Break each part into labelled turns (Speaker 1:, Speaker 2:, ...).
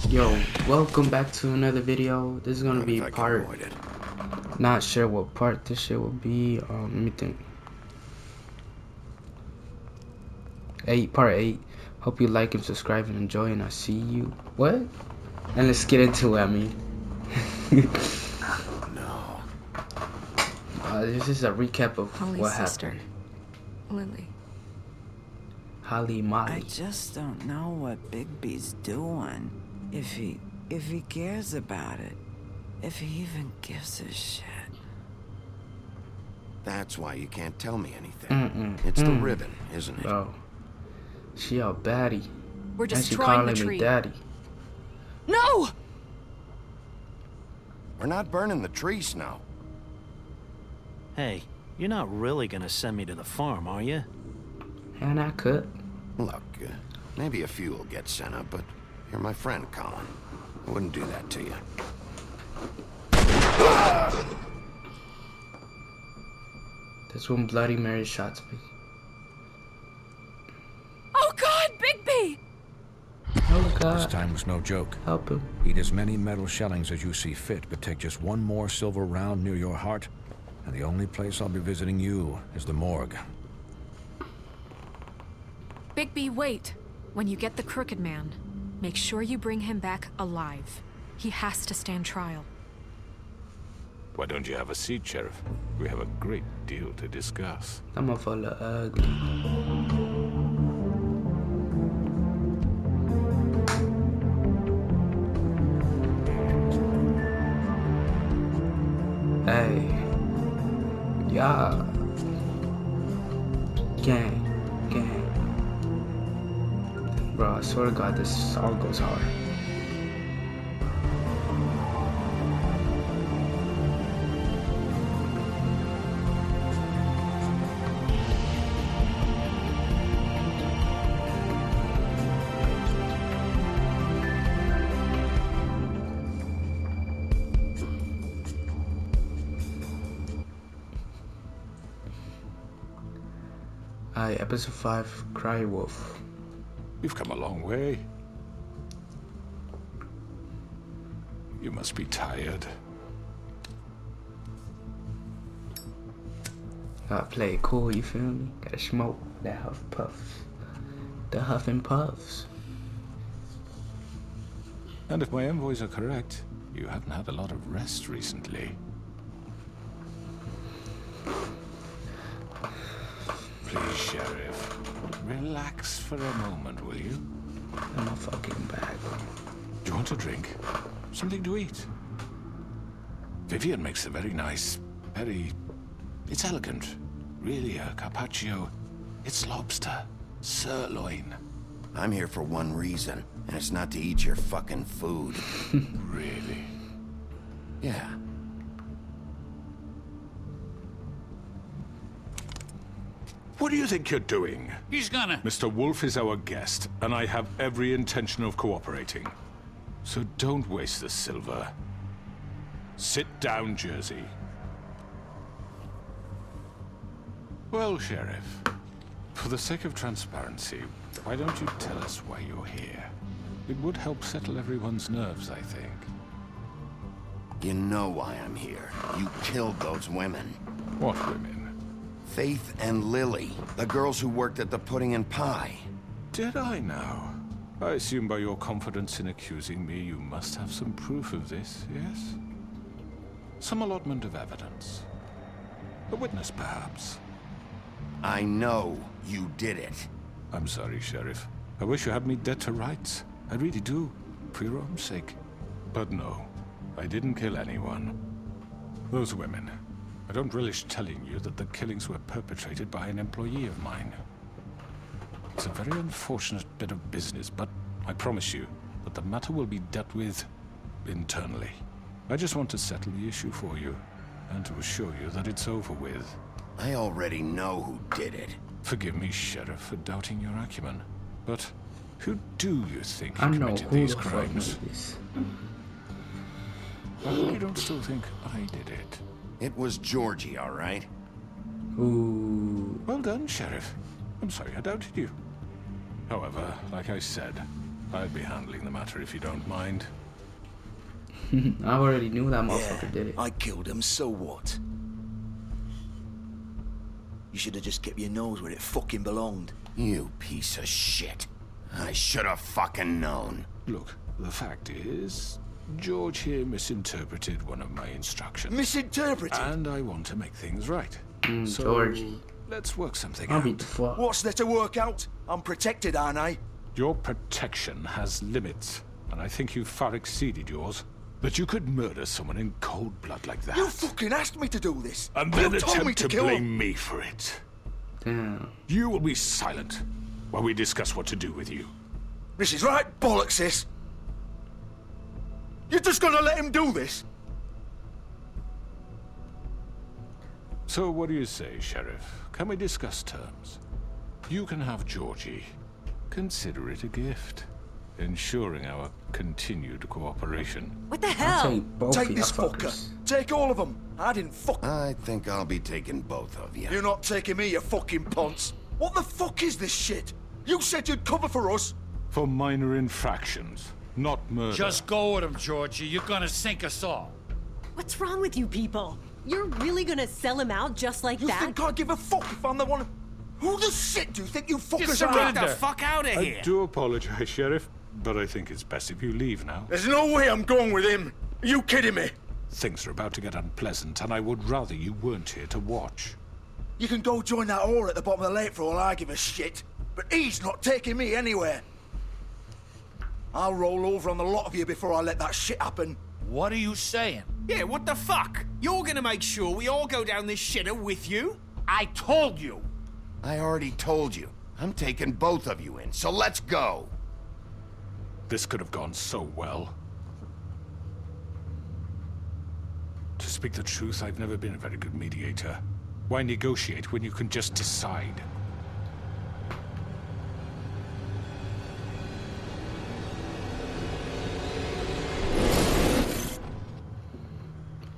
Speaker 1: Yo, welcome back to another video. This is gonna be part. Not sure what part this shit will be. Let me think. Part 8. Hope you like and subscribe and enjoy, and I see you. What? And let's get into it. I mean,
Speaker 2: no.
Speaker 1: This is a recap of
Speaker 3: Holly's
Speaker 1: what
Speaker 3: sister,
Speaker 1: happened.
Speaker 3: Lily.
Speaker 1: Holly Molly.
Speaker 4: I just don't know what Bigby's doing. If he cares about it. If he even gives a shit.
Speaker 2: That's why you can't tell me anything. It's the ribbon, isn't it?
Speaker 1: Oh, she a baddie.
Speaker 3: We're
Speaker 1: And she
Speaker 3: destroying the
Speaker 1: calling
Speaker 3: tree.
Speaker 1: me daddy.
Speaker 3: No!
Speaker 2: We're not burning the tree, Snow.
Speaker 5: Hey, you're not really gonna send me to the farm, are you?
Speaker 1: And I could.
Speaker 2: Look, maybe a few will get sent up, but you're my friend, Colin. I wouldn't do that to you.
Speaker 1: That's when Bloody Mary shots me.
Speaker 3: Oh God, Bigby!
Speaker 1: Oh God.
Speaker 6: This time was no joke.
Speaker 1: Help him.
Speaker 6: Eat as many metal shellings as you see fit, but take just one more silver round near your heart, and the only place I'll be visiting you is the morgue.
Speaker 3: Bigby, wait. When you get the Crooked Man, make sure you bring him back alive. He has to stand trial.
Speaker 7: Why don't you have a seat, Sheriff? We have a great deal to discuss.
Speaker 1: That motherfucker ugly. Hey, yeah, gang. Bro, I swear to God, this song goes hard. Alright, episode 5, Cry Wolf.
Speaker 7: You've come a long way. You must be tired.
Speaker 1: Gotta play it cool, you feel me? Gotta smoke that huff puffs. The huff and puffs.
Speaker 7: And if my envoys are correct, you haven't had a lot of rest recently. Please, Sheriff, relax for a moment, will you?
Speaker 1: In my fucking bag.
Speaker 7: Do you want a drink? Something to eat? Vivian makes a very nice, it's elegant. Really, a carpaccio. It's lobster. Sirloin.
Speaker 2: I'm here for one reason, and it's not to eat your fucking food.
Speaker 7: Really?
Speaker 2: Yeah.
Speaker 7: What do you think you're doing?
Speaker 8: He's gonna...
Speaker 7: Mr. Wolf is our guest, and I have every intention of cooperating. So don't waste the silver. Sit down, Jersey. Well, Sheriff, for the sake of transparency, why don't you tell us why you're here? It would help settle everyone's nerves, I think.
Speaker 2: You know why I'm here. You killed those women.
Speaker 7: What women?
Speaker 2: Faith and Lily, the girls who worked at the Pudding and Pie.
Speaker 7: Did I now? I assume by your confidence in accusing me, you must have some proof of this, yes? Some allotment of evidence. A witness, perhaps.
Speaker 2: I know you did it.
Speaker 7: I'm sorry, Sheriff. I wish you had me dead to rights. I really do, for your own sake. But no, I didn't kill anyone. Those women. I don't relish telling you that the killings were perpetrated by an employee of mine. It's a very unfortunate bit of business, but I promise you that the matter will be dealt with internally. I just want to settle the issue for you, and to assure you that it's over with.
Speaker 2: I already know who did it.
Speaker 7: Forgive me, Sheriff, for doubting your acumen, but who do you think
Speaker 1: I know
Speaker 7: committed
Speaker 1: who
Speaker 7: these
Speaker 1: the fuck
Speaker 7: crimes?
Speaker 1: made this.
Speaker 7: I hope you don't still think I did it.
Speaker 2: It was Georgie, all right?
Speaker 1: Ooh.
Speaker 7: Well done, Sheriff. I'm sorry I doubted you. However, like I said, I'd be handling the matter if you don't mind.
Speaker 1: I already knew that motherfucker did it.
Speaker 8: I killed him, so what? You should have just kept your nose where it fucking belonged.
Speaker 2: You piece of shit. I should have fucking known.
Speaker 7: Look, the fact is, George here misinterpreted one of my instructions.
Speaker 8: Misinterpreted?
Speaker 7: And I want to make things right. So,
Speaker 1: George.
Speaker 7: let's work something
Speaker 1: I'll
Speaker 7: out.
Speaker 1: beat the fuck.
Speaker 8: What's there to work out? I'm protected, aren't I?
Speaker 7: Your protection has limits, and I think you've far exceeded yours. But you could murder someone in cold blood like that.
Speaker 8: You fucking asked me to do this.
Speaker 7: And then
Speaker 8: you told me
Speaker 7: attempt to
Speaker 8: kill
Speaker 7: blame me for it.
Speaker 1: Damn.
Speaker 7: You will be silent while we discuss what to do with you.
Speaker 8: This is right bollocks, this. You're just gonna let him do this?
Speaker 7: So what do you say, Sheriff? Can we discuss terms? You can have Georgie. Consider it a gift, ensuring our continued cooperation.
Speaker 3: What the
Speaker 1: I'll
Speaker 3: hell?
Speaker 1: take both
Speaker 8: Take
Speaker 1: of
Speaker 8: this
Speaker 1: y'all
Speaker 8: fucker.
Speaker 1: fuckers.
Speaker 8: Take all of them. I didn't fuck.
Speaker 2: I think I'll be taking both of you.
Speaker 8: You're not taking me, you fucking ponce. What the fuck is this shit? You said you'd cover for us.
Speaker 7: For minor infractions, not murder.
Speaker 9: Just go with him, Georgie. You're gonna sink us all.
Speaker 10: What's wrong with you people? You're really gonna sell him out just like
Speaker 8: You
Speaker 10: that?
Speaker 8: think I give a fuck if I'm the one? Who the shit do you think you fuckers
Speaker 9: surrender.
Speaker 8: are?
Speaker 5: Fuck out of
Speaker 7: I do apologize, Sheriff, but I think it's best if you leave now.
Speaker 8: There's no way I'm going with him. Are you kidding me?
Speaker 7: Things are about to get unpleasant, and I would rather you weren't here to watch.
Speaker 8: You can go join that whore at the bottom of the lake for all I give a shit. But he's not taking me anywhere. I'll roll over on the lot of you before I let that shit happen.
Speaker 9: What are you saying?
Speaker 5: Yeah, what the fuck? You're gonna make sure we all go down this shitter with you?
Speaker 9: I told you.
Speaker 2: I already told you. I'm taking both of you in, so let's go.
Speaker 7: This could have gone so well. To speak the truth, I've never been a very good mediator. Why negotiate when you can just decide?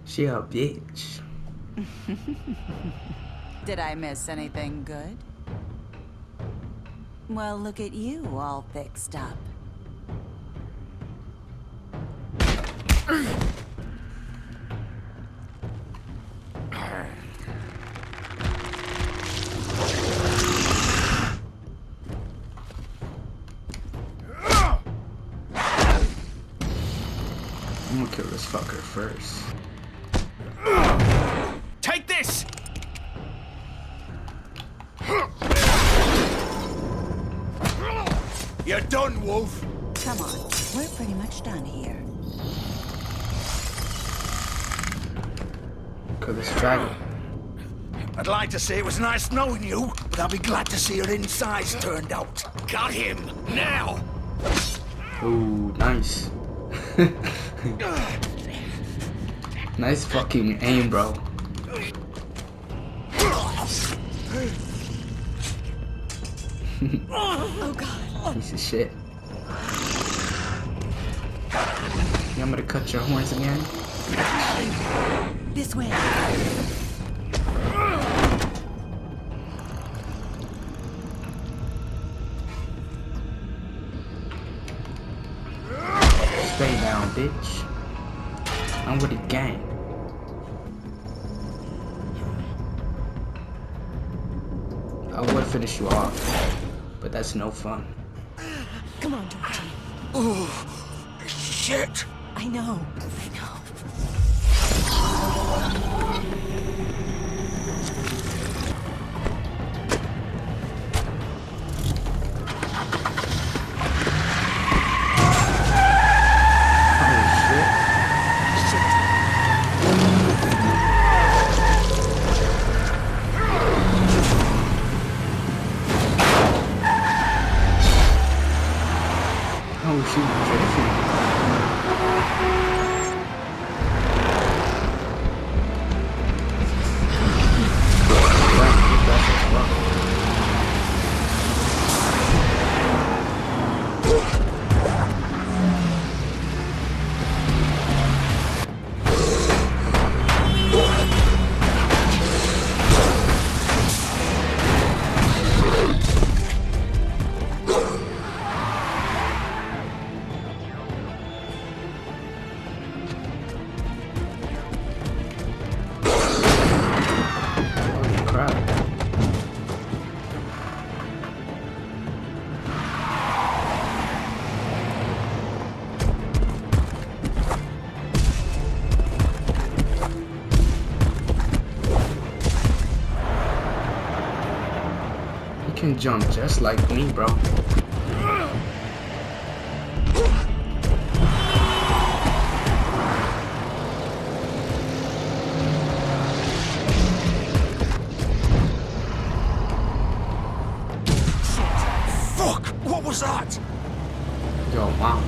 Speaker 1: She a bitch.
Speaker 11: Did I miss anything good? Well, look at you, all fixed up.
Speaker 1: I'm gonna kill this fucker first.
Speaker 5: Take this!
Speaker 8: You're done, Wolf.
Speaker 11: Come on, we're pretty much done here.
Speaker 1: Kill this dragon.
Speaker 8: I'd like to say it was nice knowing you, but I'll be glad to see your insides turned out.
Speaker 9: Got him. Now.
Speaker 1: Ooh, nice. Nice fucking aim, bro.
Speaker 10: Oh god.
Speaker 1: Piece of shit. You want me to cut your horns again?
Speaker 10: This way.
Speaker 1: Stay down, bitch. I'm with the gang. I would finish you off, but that's no fun.
Speaker 10: Come on, Georgie.
Speaker 8: Oh, shit.
Speaker 10: I know.
Speaker 1: Oh shoot, jump just like me, bro.
Speaker 8: Fuck! What was that?
Speaker 1: Yo, wow.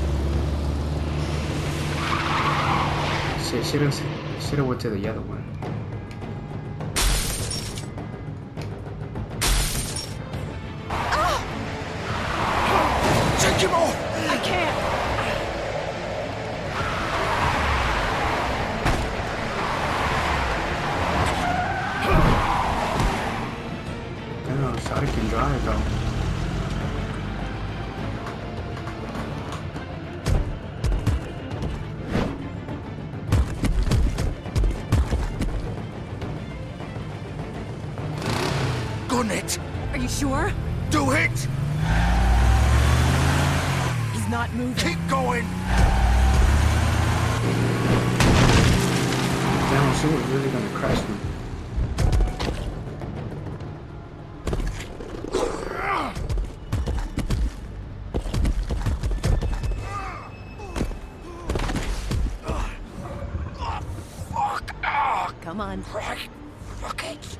Speaker 1: Shit, should've went to the other one.
Speaker 8: Take him off!
Speaker 10: I can't.
Speaker 1: Damn, Shotty can drive though.
Speaker 8: Gun it!
Speaker 10: Are you sure?
Speaker 8: Do it!
Speaker 10: He's not moving.
Speaker 8: Keep going!
Speaker 1: Damn, she was really gonna crash me.
Speaker 10: Come on.
Speaker 8: Right. Fuck it.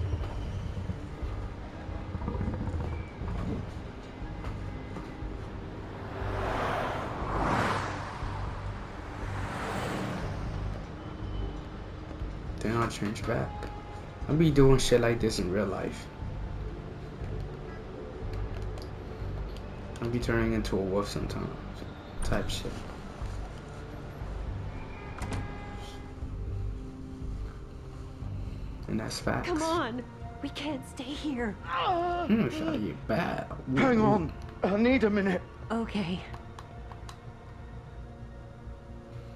Speaker 1: Then I'll change back. I'll be doing shit like this in real life. I'll be turning into a wolf sometimes. Type shit. And that's facts.
Speaker 10: Come on. We can't stay here.
Speaker 1: Shotty, you bad.
Speaker 8: Hang on. I need a minute.
Speaker 10: Okay.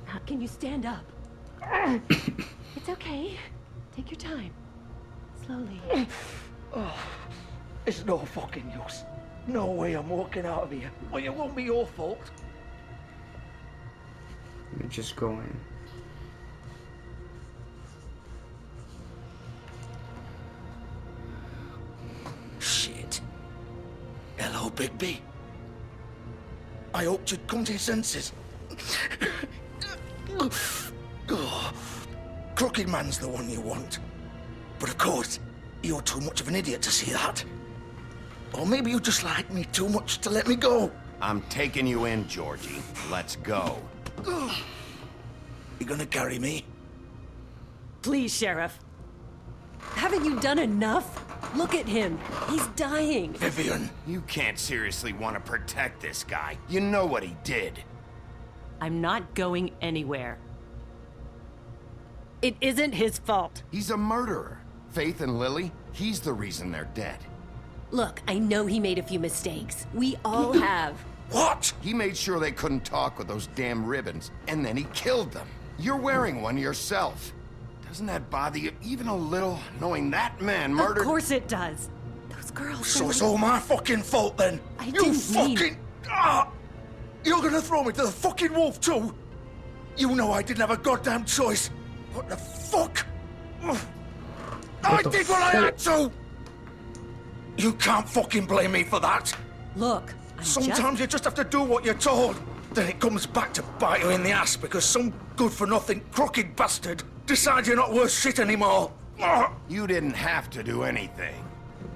Speaker 10: Now, can you stand up? It's okay. Take your time. Slowly.
Speaker 8: It's no fucking use. No way I'm walking out of here. Well, it won't be your fault.
Speaker 1: Let me just go in.
Speaker 8: Shit. Hello, Bigby. I hoped you'd come to your senses. Oh, Crooked Man's the one you want. But of course, you're too much of an idiot to see that. Or maybe you just like me too much to let me go.
Speaker 2: I'm taking you in, Georgie. Let's go.
Speaker 8: You gonna carry me?
Speaker 10: Please, Sheriff. Haven't you done enough? Look at him. He's dying.
Speaker 8: Vivian.
Speaker 2: You can't seriously want to protect this guy. You know what he did.
Speaker 10: I'm not going anywhere. It isn't his fault.
Speaker 2: He's a murderer. Faith and Lily, he's the reason they're dead.
Speaker 10: Look, I know he made a few mistakes. We all have.
Speaker 8: What?
Speaker 2: He made sure they couldn't talk with those damn ribbons, and then he killed them. You're wearing one yourself. Doesn't that bother you even a little, knowing that man murdered—
Speaker 10: Of course it does. Those girls—
Speaker 8: So it's all my fucking fault then?
Speaker 10: I
Speaker 8: You
Speaker 10: didn't
Speaker 8: fucking...
Speaker 10: mean—
Speaker 8: You're gonna throw me to the fucking wolf too? You know I didn't have a goddamn choice. What the fuck? I did what I had to! You can't fucking blame me for that.
Speaker 10: Look,
Speaker 8: Sometimes you just have to do what you're told. Then it comes back to bite you in the ass because some good-for-nothing crooked bastard decides you're not worth shit anymore.
Speaker 2: You didn't have to do anything.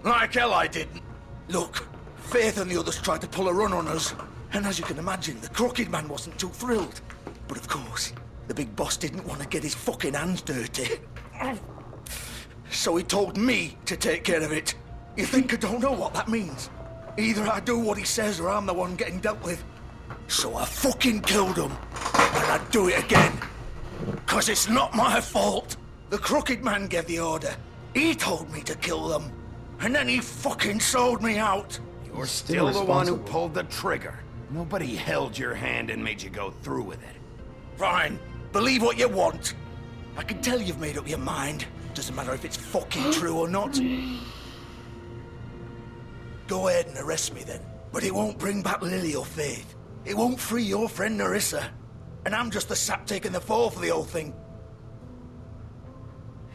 Speaker 8: Like hell I didn't. Look, Faith and the others tried to pull a run on us. And as you can imagine, the Crooked Man wasn't too thrilled. But of course, the big boss didn't want to get his fucking hands dirty. So he told me to take care of it. You think I don't know what that means? Either I do what he says or I'm the one getting dealt with. So I fucking killed him. And I'd do it again. 'Cause it's not my fault. The Crooked Man gave the order. He told me to kill them. And then he fucking sold me out.
Speaker 2: You're still the one who pulled the trigger. Nobody held your hand and made you go through with it.
Speaker 8: Fine. Believe what you want. I can tell you've made up your mind. Doesn't matter if it's fucking true or not. Go ahead and arrest me then. But it won't bring back Lily or Faith. It won't free your friend Narissa. And I'm just the sap taking the fall for the whole thing.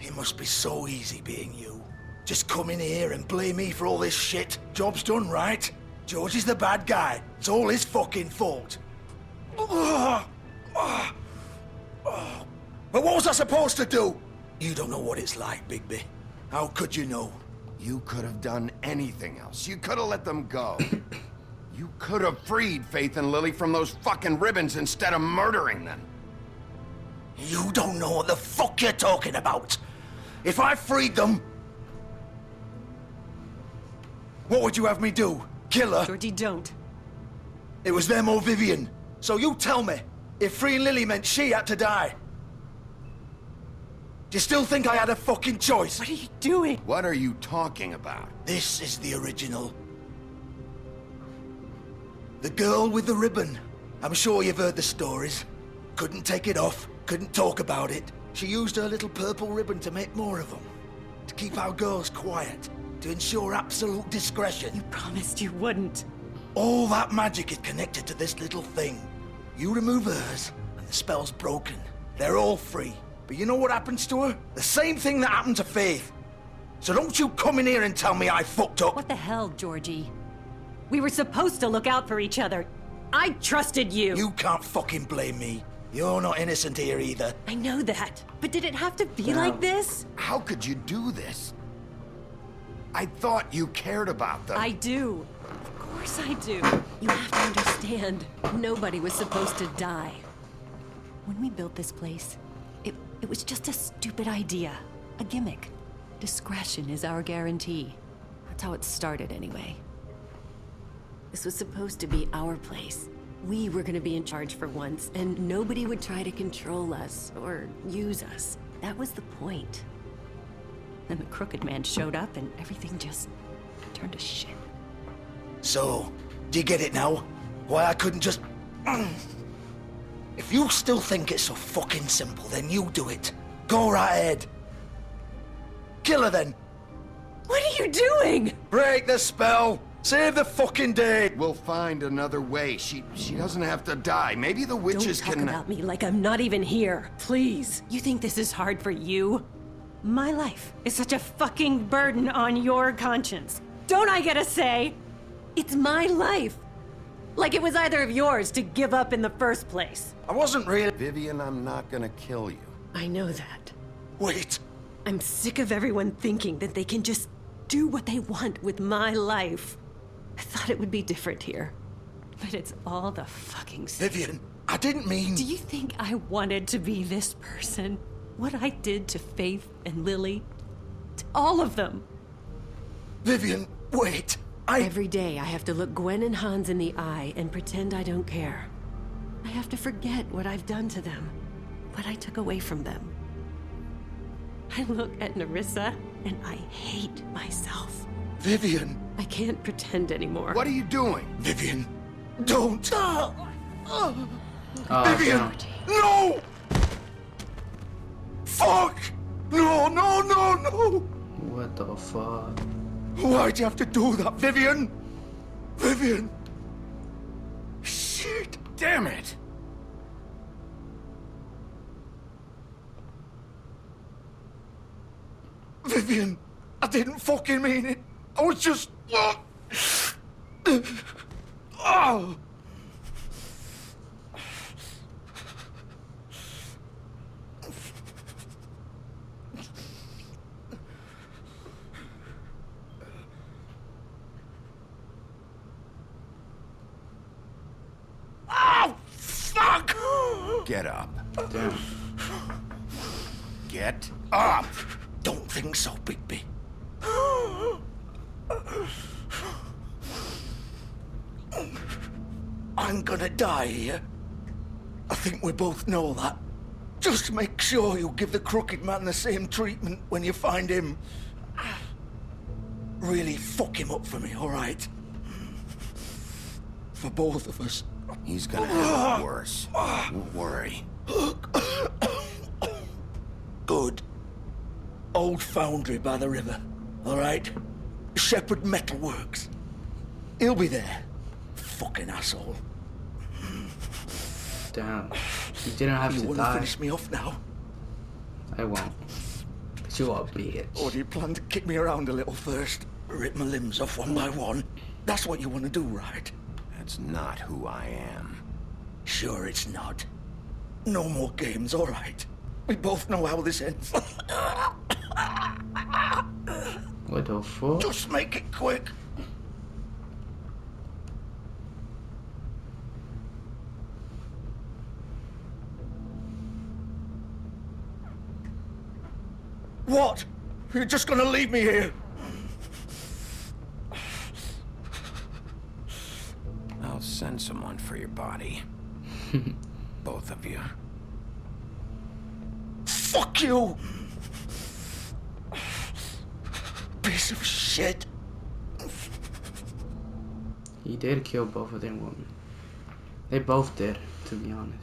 Speaker 8: It must be so easy being you. Just come in here and blame me for all this shit. Job's done, right? George is the bad guy. It's all his fucking fault. But what was I supposed to do? You don't know what it's like, Bigby. How could you know?
Speaker 2: You could have done anything else. You could have let them go. You could have freed Faith and Lily from those fucking ribbons instead of murdering them.
Speaker 8: You don't know what the fuck you're talking about. If I freed them... What would you have me do? Kill her?
Speaker 10: Georgie, don't.
Speaker 8: It was them or Vivian. So you tell me, if freeing Lily meant she had to die. Do you still think I had a fucking choice?
Speaker 10: What are you doing?
Speaker 2: What are you talking about?
Speaker 8: This is the original. The girl with the ribbon. I'm sure you've heard the stories. Couldn't take it off, couldn't talk about it. She used her little purple ribbon to make more of them. To keep our girls quiet. To ensure absolute discretion.
Speaker 10: You promised you wouldn't.
Speaker 8: All that magic is connected to this little thing. You remove hers, and the spell's broken. They're all free. But you know what happens to her? The same thing that happened to Faith. So don't you come in here and tell me I fucked up.
Speaker 10: What the hell, Georgie? We were supposed to look out for each other. I trusted you.
Speaker 8: You can't fucking blame me. You're not innocent here either.
Speaker 10: I know that. But did it have to be like this?
Speaker 2: How could you do this? I thought you cared about them.
Speaker 10: I do. Of course I do. You have to understand. Nobody was supposed to die. When we built this place, it was just a stupid idea. A gimmick. Discretion is our guarantee. That's how it started anyway. This was supposed to be our place. We were gonna be in charge for once, and nobody would try to control us or use us. That was the point. Then the Crooked Man showed up and everything just turned to shit.
Speaker 8: So, do you get it now? Why I couldn't just... If you still think it's so fucking simple, then you do it. Go right ahead. Kill her then.
Speaker 10: What are you doing?
Speaker 8: Break the spell. Save the fucking day.
Speaker 2: We'll find another way. She doesn't have to die. Maybe the witches
Speaker 10: Don't talk
Speaker 2: can...
Speaker 10: about me like I'm not even here, please. You think this is hard for you? My life is such a fucking burden on your conscience. Don't I get a say? It's my life. Like it was either of yours to give up in the first place.
Speaker 8: I wasn't really...
Speaker 2: Vivian, I'm not gonna kill you.
Speaker 10: I know that.
Speaker 8: Wait.
Speaker 10: I'm sick of everyone thinking that they can just do what they want with my life. I thought it would be different here. But it's all the fucking same.
Speaker 8: Vivian, I didn't mean...
Speaker 10: Do you think I wanted to be this person? What I did to Faith and Lily? To all of them.
Speaker 8: Vivian, wait.
Speaker 10: Every day I have to look Gwen and Hans in the eye and pretend I don't care. I have to forget what I've done to them. What I took away from them. I look at Nerissa and I hate myself.
Speaker 8: Vivian.
Speaker 10: I can't pretend anymore.
Speaker 2: What are you doing?
Speaker 8: Vivian, don't.
Speaker 1: Vivian,
Speaker 8: no! Fuck! No, no, no, no!
Speaker 1: What the fuck?
Speaker 8: Why'd you have to do that, Vivian? Vivian! Shit!
Speaker 2: Damn it!
Speaker 8: Vivian, I didn't fucking mean it. I was just... Oh! Oh, fuck!
Speaker 2: Get up.
Speaker 1: Damn.
Speaker 2: Get up!
Speaker 8: Don't think so, Bigby. I'm gonna die here. I think we both know that. Just make sure you give the Crooked Man the same treatment when you find him. Really fuck him up for me, all right? For both of us.
Speaker 2: He's gonna have it worse. Don't worry.
Speaker 8: Good. Old foundry by the river, all right? Shepherd Metalworks. He'll be there. Fucking asshole.
Speaker 1: Damn. You didn't have
Speaker 8: You
Speaker 1: to
Speaker 8: wanna
Speaker 1: die.
Speaker 8: finish me off now?
Speaker 1: I won't. You a bitch.
Speaker 8: Or do you plan to kick me around a little first? Rip my limbs off one by one? That's what you want to do, right?
Speaker 2: That's not who I am.
Speaker 8: Sure it's not. No more games, all right. We both know how this ends.
Speaker 1: What the fuck?
Speaker 8: Just make it quick. What? You're just gonna leave me here?
Speaker 2: I'll send someone for your body. Both of you.
Speaker 8: Fuck you! Piece of shit.
Speaker 1: He did kill both of them women. They both did, to be honest.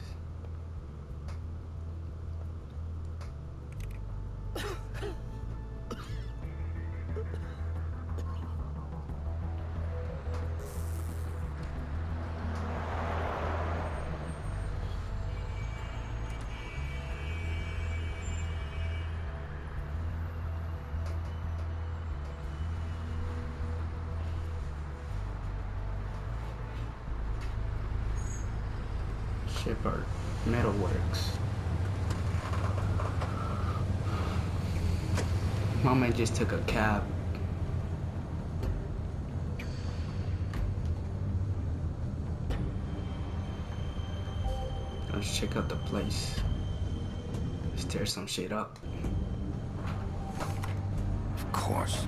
Speaker 1: Shipper Metalworks. My man just took a cab. Let's check out the place. Let's tear some shit up.
Speaker 2: Of course.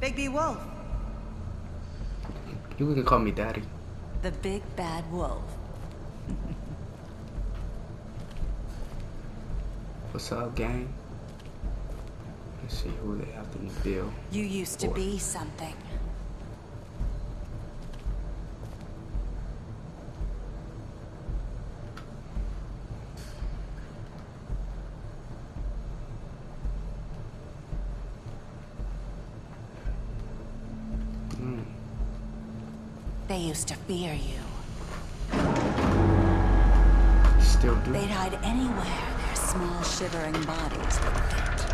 Speaker 11: Bigby Wolf.
Speaker 1: You can call me daddy.
Speaker 11: The big bad wolf.
Speaker 1: What's up, gang? Let's see who they have in the bill.
Speaker 11: You used to be something. They used to fear you.
Speaker 1: Still do.
Speaker 11: They'd hide anywhere their small shivering bodies would fit.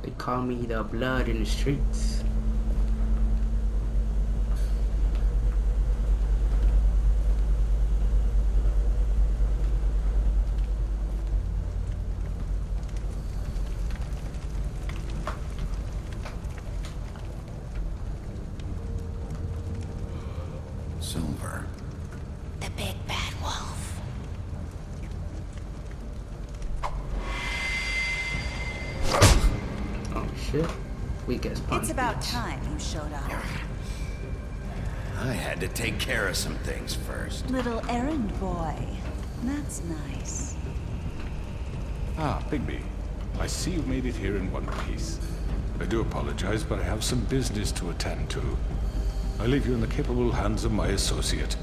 Speaker 1: They call me the blood in the streets.
Speaker 2: Silver.
Speaker 11: The big bad wolf.
Speaker 1: Oh shit. Weak as punch.
Speaker 11: It's about time you showed up.
Speaker 2: I had to take care of some things first.
Speaker 11: Little errand boy. That's nice.
Speaker 7: Ah, Bigby. I see you made it here in one piece. I do apologize, but I have some business to attend to. I leave you in the capable hands of my associate.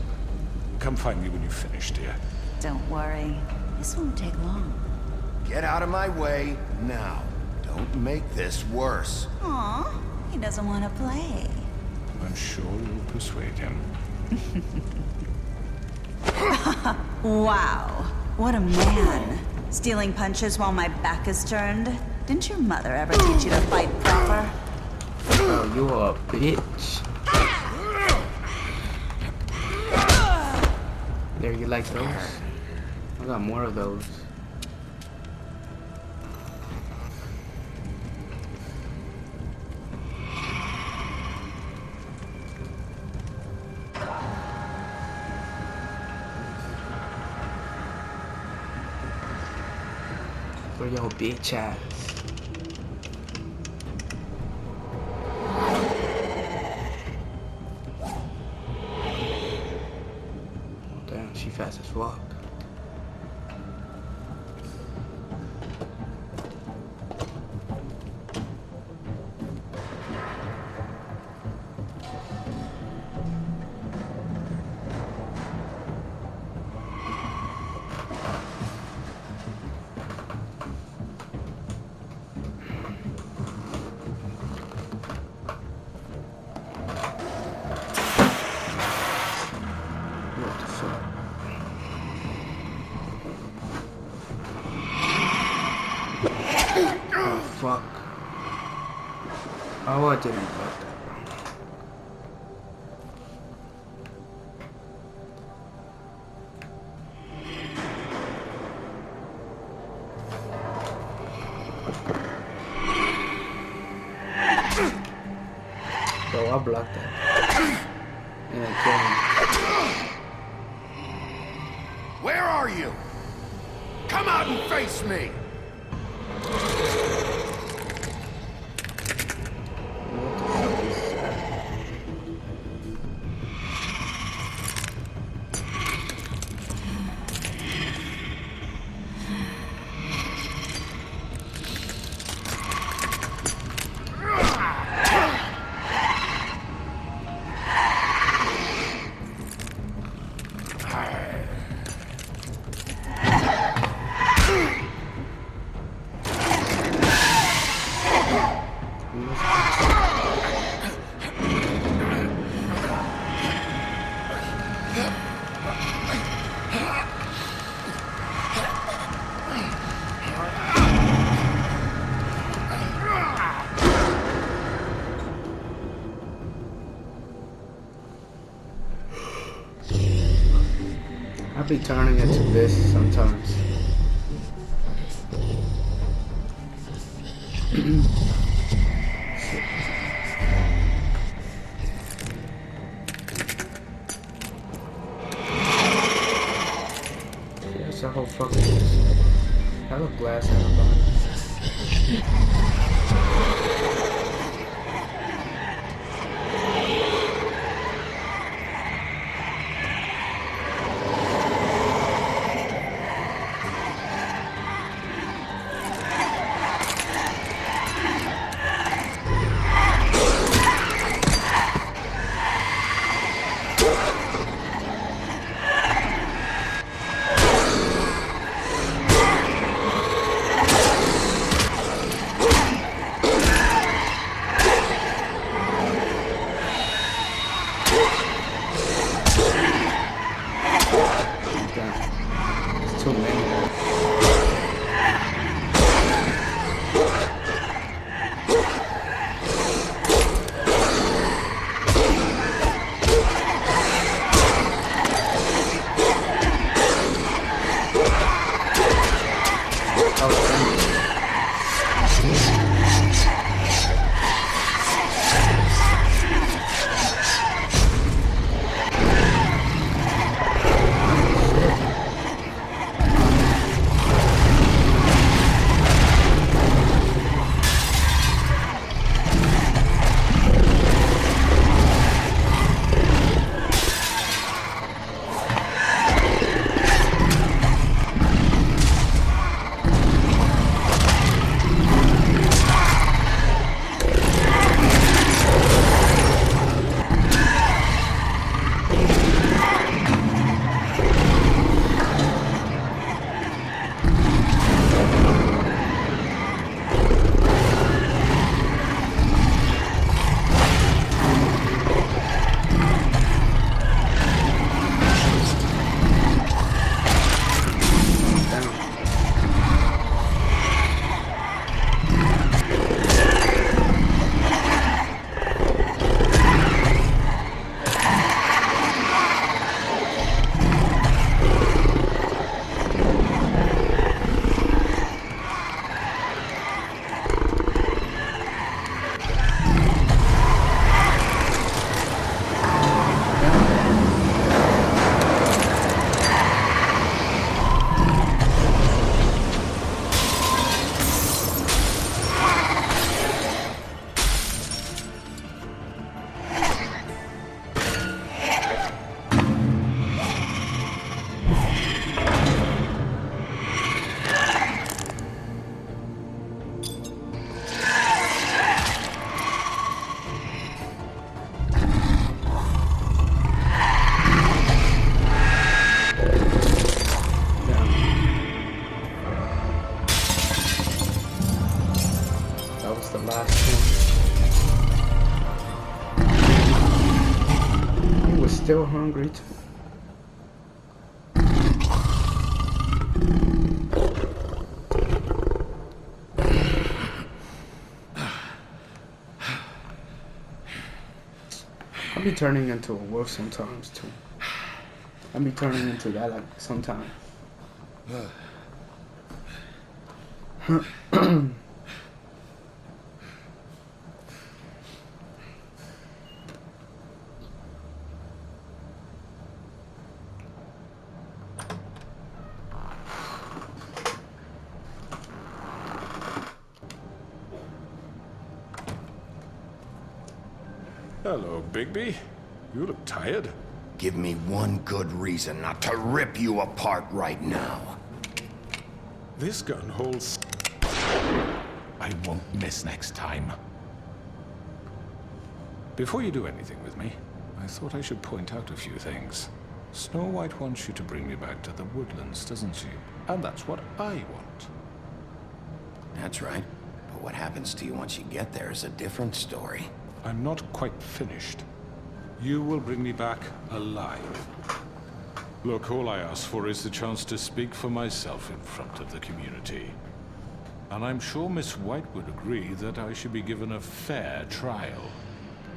Speaker 7: Come find me when you've finished, dear.
Speaker 11: Don't worry. This won't take long.
Speaker 2: Get out of my way now. Don't make this worse.
Speaker 11: Aw, he doesn't want to play.
Speaker 7: I'm sure you'll persuade him.
Speaker 11: Wow, what a man. Stealing punches while my back is turned? Didn't your mother ever teach you to fight proper?
Speaker 1: Oh, you a bitch. There, you like those? I got more of those. For your bitch ass. Oh, damn, she fast as fuck. What the fuck? Oh, fuck. Oh, I didn't like that, bro. Bro, I blocked that. And I killed him.
Speaker 2: Where are you? Come out and face me!
Speaker 1: What the fuck is that? I be turning into this sometimes. That's a whole fucking hella glass in the body. still hungry too. I'll be turning into a wolf sometimes too. I'll be turning into that like sometimes.
Speaker 7: Hello, Bigby. You look tired.
Speaker 2: Give me one good reason not to rip you apart right now.
Speaker 7: This gun holds... I won't miss next time. Before you do anything with me, I thought I should point out a few things. Snow White wants you to bring me back to the woodlands, doesn't she? And that's what I want.
Speaker 2: That's right. But what happens to you once you get there is a different story.
Speaker 7: I'm not quite finished. You will bring me back alive. Look, all I ask for is the chance to speak for myself in front of the community. And I'm sure Miss White would agree that I should be given a fair trial.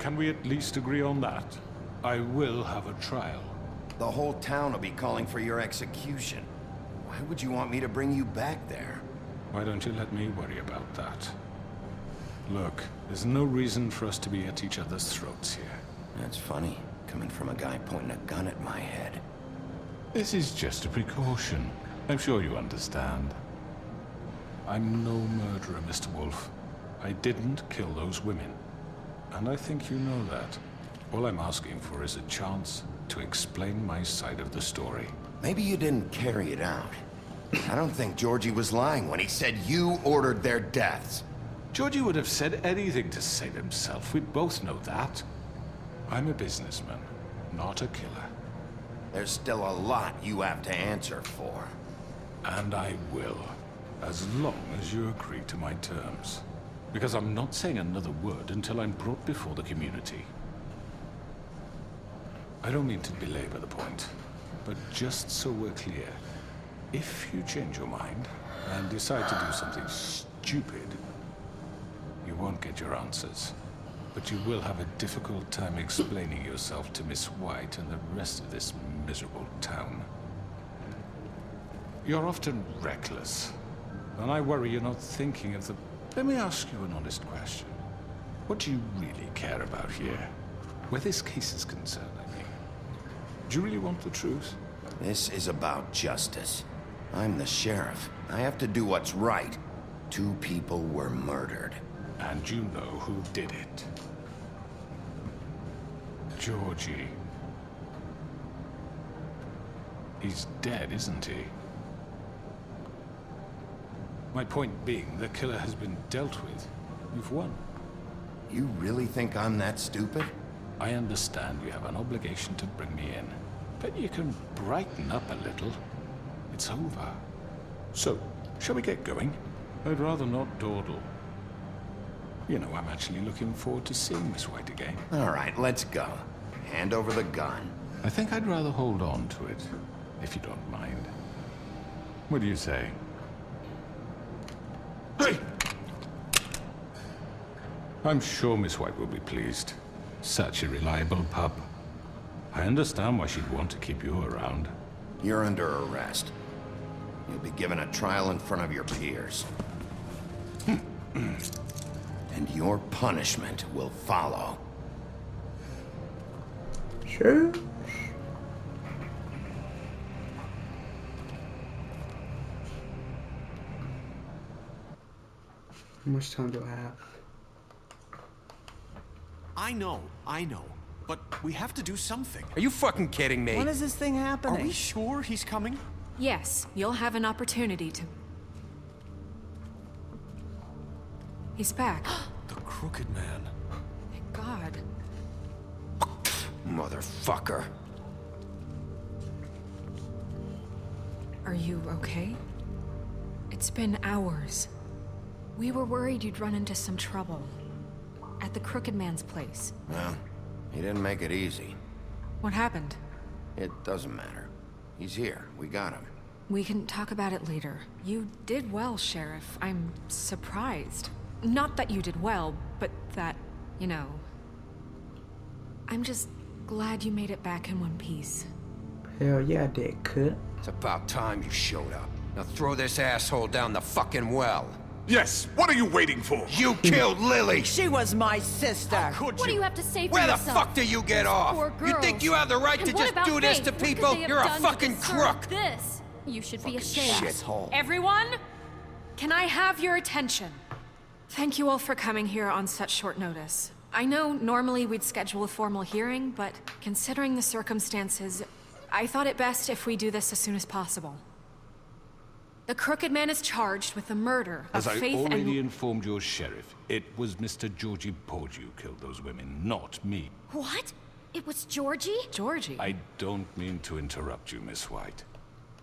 Speaker 7: Can we at least agree on that? I will have a trial.
Speaker 2: The whole town will be calling for your execution. Why would you want me to bring you back there?
Speaker 7: Why don't you let me worry about that? Look, there's no reason for us to be at each other's throats here.
Speaker 2: That's funny, coming from a guy pointing a gun at my head.
Speaker 7: This is just a precaution. I'm sure you understand. I'm no murderer, Mr. Wolf. I didn't kill those women. And I think you know that. All I'm asking for is a chance to explain my side of the story.
Speaker 2: Maybe you didn't carry it out. I don't think Georgie was lying when he said you ordered their deaths.
Speaker 7: Georgie would have said anything to save himself. We both know that. I'm a businessman, not a killer.
Speaker 2: There's still a lot you have to answer for.
Speaker 7: And I will, as long as you agree to my terms. Because I'm not saying another word until I'm brought before the community. I don't mean to belabor the point, but just so we're clear, if you change your mind and decide to do something stupid, you won't get your answers. But you will have a difficult time explaining yourself to Miss White and the rest of this miserable town. You're often reckless, and I worry you're not thinking of the... Let me ask you an honest question. What do you really care about here? Where this case is concerned, I mean. Do you really want the truth?
Speaker 2: This is about justice. I'm the sheriff. I have to do what's right. 2 people were murdered.
Speaker 7: And you know who did it. Georgie. He's dead, isn't he? My point being, the killer has been dealt with. You've won.
Speaker 2: You really think I'm that stupid?
Speaker 7: I understand you have an obligation to bring me in. But you can brighten up a little. It's over. So, shall we get going? I'd rather not dawdle. You know, I'm actually looking forward to seeing Miss White again.
Speaker 2: All right, let's go. Hand over the gun.
Speaker 7: I think I'd rather hold on to it, if you don't mind. What do you say? Hey! I'm sure Miss White will be pleased. Such a reliable pup. I understand why she'd want to keep you around.
Speaker 2: You're under arrest. You'll be given a trial in front of your peers. And your punishment will follow.
Speaker 1: Sure. How much time do I have?
Speaker 12: I know. But we have to do something.
Speaker 13: Are you fucking kidding me?
Speaker 4: When is this thing happening?
Speaker 12: Are we sure he's coming?
Speaker 3: Yes, you'll have an opportunity to... He's back.
Speaker 12: The Crooked Man.
Speaker 3: Thank God.
Speaker 2: Motherfucker.
Speaker 3: Are you okay? It's been hours. We were worried you'd run into some trouble. At the Crooked Man's place.
Speaker 2: Well, he didn't make it easy.
Speaker 3: What happened?
Speaker 2: It doesn't matter. He's here. We got him.
Speaker 3: We can talk about it later. You did well, Sheriff. I'm surprised. Not that you did well, but that, you know... I'm just glad you made it back in one piece.
Speaker 1: Hell yeah, I did, cut.
Speaker 13: It's about time you showed up. Now throw this asshole down the fucking well.
Speaker 14: Yes, what are you waiting for?
Speaker 2: You killed Lily!
Speaker 4: She was my sister.
Speaker 10: What do you have to say for
Speaker 13: Where the
Speaker 10: yourself?
Speaker 13: fuck do you get off?
Speaker 10: Poor
Speaker 13: You think
Speaker 10: girls.
Speaker 13: you have the right
Speaker 10: And
Speaker 13: to
Speaker 10: what
Speaker 13: just
Speaker 10: about
Speaker 13: do this
Speaker 10: Faith?
Speaker 13: to
Speaker 10: What could
Speaker 13: people?
Speaker 10: they have
Speaker 13: You're a
Speaker 10: done to
Speaker 13: fucking
Speaker 10: deserve
Speaker 13: crook!
Speaker 10: This. You should be ashamed.
Speaker 2: Shithole.
Speaker 3: Everyone, can I have your attention? Thank you all for coming here on such short notice. I know normally we'd schedule a formal hearing, but considering the circumstances, I thought it best if we do this as soon as possible. The Crooked Man is charged with the murder of
Speaker 7: As I
Speaker 3: Faith
Speaker 7: already
Speaker 3: and...
Speaker 7: informed your sheriff, it was Mr. Georgie Porge who killed those women, not me.
Speaker 10: What? It was Georgie?
Speaker 3: Georgie?
Speaker 7: I don't mean to interrupt you, Miss White.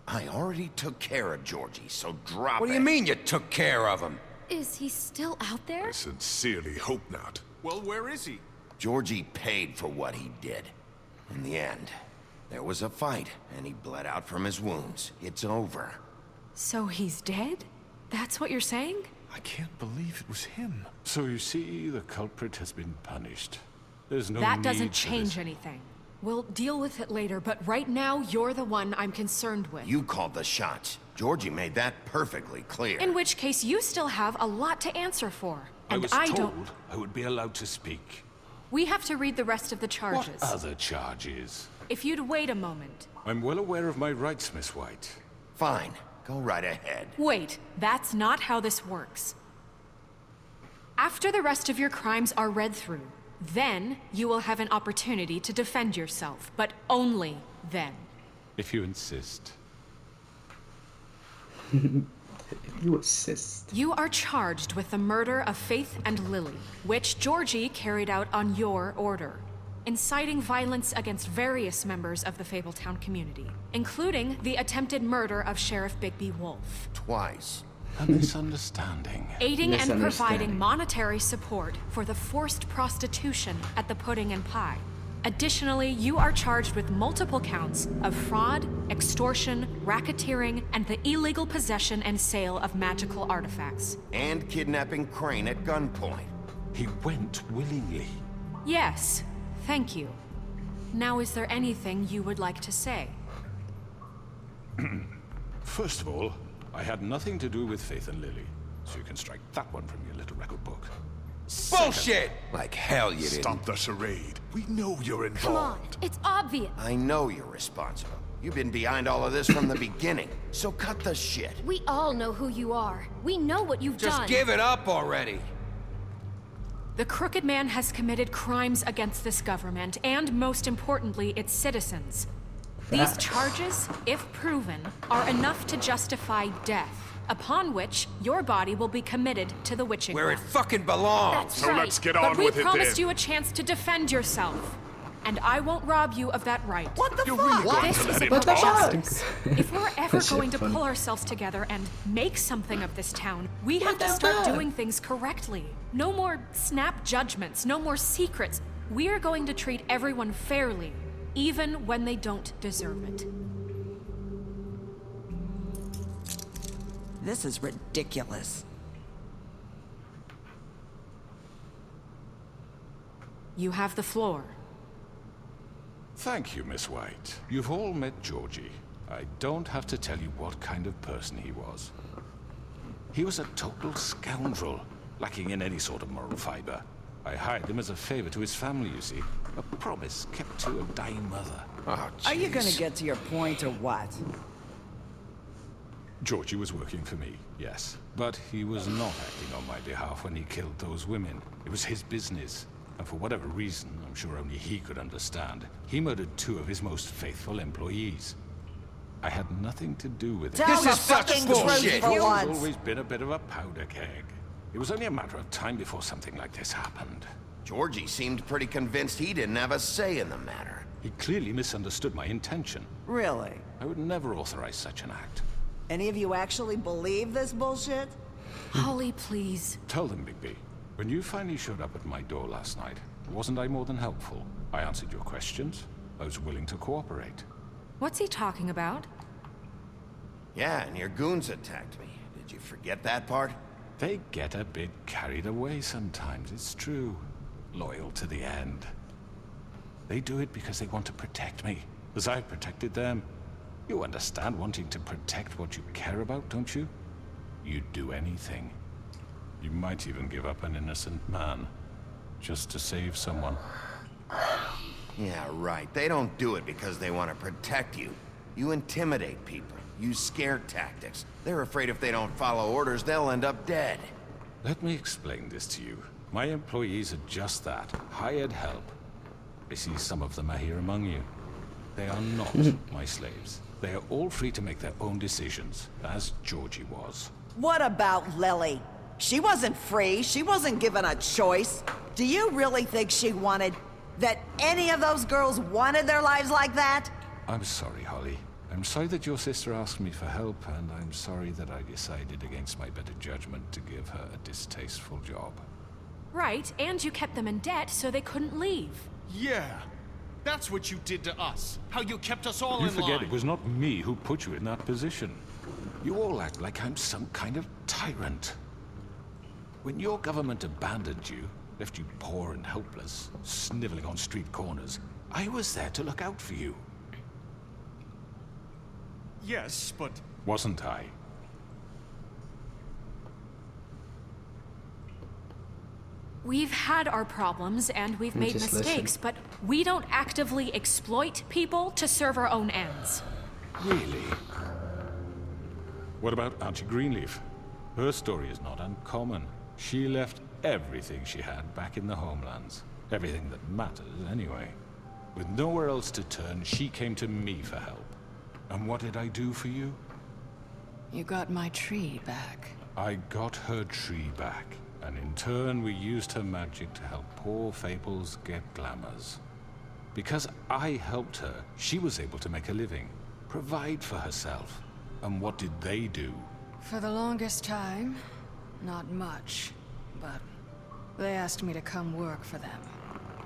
Speaker 2: I already took care of Georgie, so drop it.
Speaker 13: What do you mean you took care of him?
Speaker 10: Is he still out there?
Speaker 14: I sincerely hope not.
Speaker 12: Well, where is he?
Speaker 2: Georgie paid for what he did. In the end, there was a fight, and he bled out from his wounds. It's over.
Speaker 3: So he's dead? That's what you're saying?
Speaker 14: I can't believe it was him.
Speaker 7: So you see, the culprit has been punished. There's no
Speaker 3: That
Speaker 7: need
Speaker 3: doesn't
Speaker 7: for
Speaker 3: change
Speaker 7: this.
Speaker 3: anything. We'll deal with it later, but right now, you're the one I'm concerned with.
Speaker 2: You called the shots. Georgie made that perfectly clear.
Speaker 3: In which case, you still have a lot to answer for.
Speaker 7: I
Speaker 3: And
Speaker 7: was
Speaker 3: I
Speaker 7: told
Speaker 3: don't...
Speaker 7: I would be allowed to speak.
Speaker 3: We have to read the rest of the charges.
Speaker 7: What other charges?
Speaker 3: If you'd wait a moment.
Speaker 7: I'm well aware of my rights, Miss White.
Speaker 2: Fine. Go right ahead.
Speaker 3: Wait, that's not how this works. After the rest of your crimes are read through, then you will have an opportunity to defend yourself, but only then.
Speaker 7: If you insist.
Speaker 1: You assist.
Speaker 3: You are charged with the murder of Faith and Lily, which Georgie carried out on your order, inciting violence against various members of the Fabletown community, including the attempted murder of Sheriff Bigby Wolf.
Speaker 2: Twice.
Speaker 7: A misunderstanding.
Speaker 3: Aiding and providing
Speaker 1: Misunderstanding.
Speaker 3: monetary support for the forced prostitution at the Pudding and Pie. Additionally, you are charged with multiple counts of fraud, extortion, racketeering, and the illegal possession and sale of magical artifacts.
Speaker 2: And kidnapping Crane at gunpoint.
Speaker 7: He went willingly.
Speaker 3: Yes, thank you. Now, is there anything you would like to say?
Speaker 7: First of all, I had nothing to do with Faith and Lily, so you can strike that one from your little record book.
Speaker 13: Bullshit! Like hell you didn't.
Speaker 14: Stop the charade. We know you're involved.
Speaker 10: Come on, it's obvious.
Speaker 2: I know you're responsible. You've been behind all of this from the beginning, so cut the shit.
Speaker 10: We all know who you are. We know what you've
Speaker 13: Just
Speaker 10: done.
Speaker 13: give it up already.
Speaker 3: The Crooked Man has committed crimes against this government, and most importantly, its citizens. These charges, if proven, are enough to justify death, upon which your body will be committed to the witching
Speaker 13: Where it
Speaker 3: ground.
Speaker 13: fucking belongs.
Speaker 10: That's
Speaker 14: So
Speaker 10: right.
Speaker 14: let's get
Speaker 3: But
Speaker 14: on
Speaker 3: we
Speaker 14: with it
Speaker 3: promised
Speaker 14: then.
Speaker 3: you a chance to defend yourself, and I won't rob you of that right.
Speaker 4: What the
Speaker 14: You're
Speaker 4: fuck?
Speaker 14: really going
Speaker 3: This
Speaker 14: to
Speaker 3: is
Speaker 14: let him
Speaker 3: about
Speaker 1: the
Speaker 14: talk?
Speaker 1: fuck?
Speaker 3: justice. If we're ever
Speaker 1: That shit
Speaker 3: going to
Speaker 1: funny.
Speaker 3: pull ourselves together and make something of this town, we have to
Speaker 1: the
Speaker 3: start
Speaker 1: fuck?
Speaker 3: doing things correctly. No more snap judgments, no more secrets. We are going to treat everyone fairly, even when they don't deserve it.
Speaker 4: This is ridiculous.
Speaker 3: You have the floor.
Speaker 7: Thank you, Miss White. You've all met Georgie. I don't have to tell you what kind of person he was. He was a total scoundrel, lacking in any sort of moral fiber. I hired him as a favor to his family, you see. A promise kept to a dying mother.
Speaker 2: Oh,
Speaker 4: Are you gonna
Speaker 2: jeez.
Speaker 4: get to your point or what?
Speaker 7: Georgie was working for me, yes. But he was not acting on my behalf when he killed those women. It was his business. And for whatever reason, I'm sure only he could understand, he murdered 2 of his most faithful employees. I had nothing to do with it.
Speaker 4: Tell
Speaker 13: This
Speaker 4: the
Speaker 13: is such
Speaker 4: fucking
Speaker 13: bullshit.
Speaker 4: truth for
Speaker 7: He's
Speaker 4: once.
Speaker 7: always been a bit of a powder keg. It was only a matter of time before something like this happened.
Speaker 2: Georgie seemed pretty convinced he didn't have a say in the matter.
Speaker 7: He clearly misunderstood my intention.
Speaker 4: Really?
Speaker 7: I would never authorize such an act.
Speaker 4: Any of you actually believe this bullshit?
Speaker 3: Holly, please.
Speaker 7: Tell them, Bigby. When you finally showed up at my door last night, wasn't I more than helpful? I answered your questions. I was willing to cooperate.
Speaker 3: What's he talking about?
Speaker 2: Yeah, and your goons attacked me. Did you forget that part?
Speaker 7: They get a bit carried away sometimes, it's true. Loyal to the end. They do it because they want to protect me, as I've protected them. You understand wanting to protect what you care about, don't you? You'd do anything. You might even give up an innocent man, just to save someone.
Speaker 2: Yeah, right. They don't do it because they want to protect you. You intimidate people, use scare tactics. They're afraid if they don't follow orders, they'll end up dead.
Speaker 7: Let me explain this to you. My employees are just that, hired help. I see some of them are here among you. They are not my slaves. They are all free to make their own decisions, as Georgie was.
Speaker 4: What about Lily? She wasn't free. She wasn't given a choice. Do you really think she wanted... that any of those girls wanted their lives like that?
Speaker 7: I'm sorry, Holly. I'm sorry that your sister asked me for help, and I'm sorry that I decided against my better judgment to give her a distasteful job.
Speaker 3: Right, and you kept them in debt so they couldn't leave.
Speaker 12: Yeah, that's what you did to us. How you kept us all
Speaker 7: You
Speaker 12: in
Speaker 7: forget
Speaker 12: line.
Speaker 7: it was not me who put you in that position. You all act like I'm some kind of tyrant. When your government abandoned you, left you poor and helpless, sniveling on street corners, I was there to look out for you.
Speaker 12: Yes, but...
Speaker 7: Wasn't I?
Speaker 3: We've had our problems and we've made
Speaker 1: just
Speaker 3: mistakes, but we don't actively exploit people to serve our own ends.
Speaker 7: Really? What about Auntie Greenleaf? Her story is not uncommon. She left everything she had back in the homelands. Everything that matters, anyway. With nowhere else to turn, she came to me for help. And what did I do for you?
Speaker 15: You got my tree back.
Speaker 7: I got her tree back, and in turn we used her magic to help poor Fables get glamours. Because I helped her, she was able to make a living, provide for herself. And what did they do?
Speaker 15: For the longest time, not much, but they asked me to come work for them.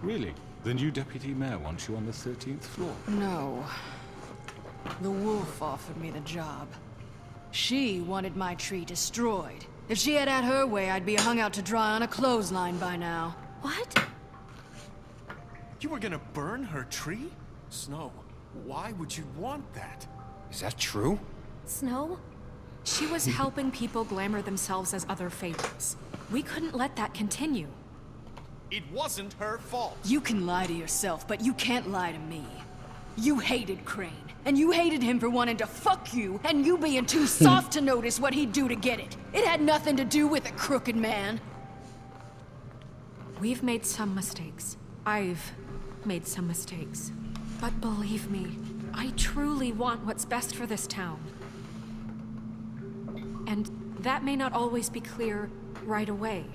Speaker 7: Really? The new deputy mayor wants you on the 13th floor?
Speaker 15: No. The wolf offered me the job. She wanted my tree destroyed. If she had her way, I'd be hung out to dry on a clothesline by now.
Speaker 3: What?
Speaker 12: You were gonna burn her tree? Snow, why would you want that?
Speaker 13: Is that true?
Speaker 3: Snow? She was helping people glamour themselves as other favorites. We couldn't let that continue.
Speaker 12: It wasn't her fault.
Speaker 15: You can lie to yourself, but you can't lie to me. You hated Crane, and you hated him for wanting to fuck you, and you being too soft to notice what he'd do to get it. It had nothing to do with a crooked man.
Speaker 3: We've made some mistakes. I've made some mistakes. But believe me, I truly want what's best for this town. And that may not always be clear right away.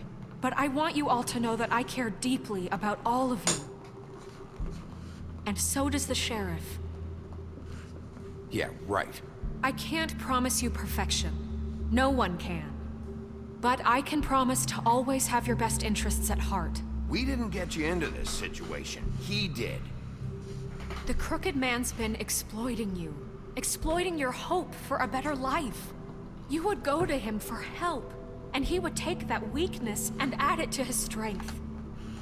Speaker 3: But I want you all to know that I care deeply about all of you. And so does the sheriff.
Speaker 13: Yeah, right.
Speaker 3: I can't promise you perfection. No one can. But I can promise to always have your best interests at heart.
Speaker 2: We didn't get you into this situation. He did.
Speaker 3: The crooked man's been exploiting you. Exploiting your hope for a better life. You would go to him for help. And he would take that weakness and add it to his strength.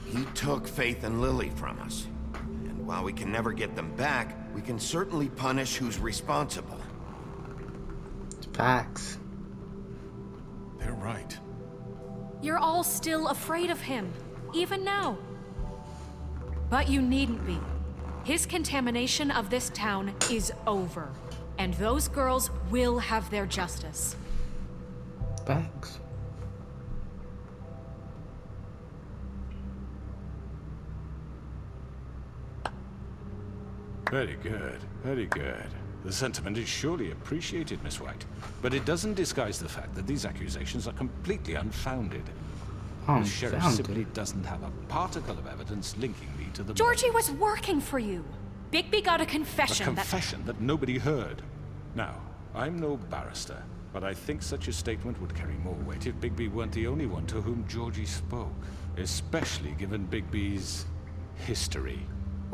Speaker 2: He took Faith and Lily from us. And while we can never get them back, we can certainly punish who's responsible.
Speaker 1: Facts.
Speaker 12: They're right.
Speaker 3: You're all still afraid of him, even now. But you needn't be. His contamination of this town is over. And those girls will have their justice.
Speaker 1: Facts.
Speaker 7: Very good, very good. The sentiment is surely appreciated, Miss White. But it doesn't disguise the fact that these accusations are completely unfounded. The sheriff simply doesn't have a particle of evidence linking me to the...
Speaker 3: Georgie was working for you. Bigby got a confession.
Speaker 7: A confession that nobody heard. Now, I'm no barrister, but I think such a statement would carry more weight if Bigby weren't the only one to whom Georgie spoke. Especially given Bigby's history.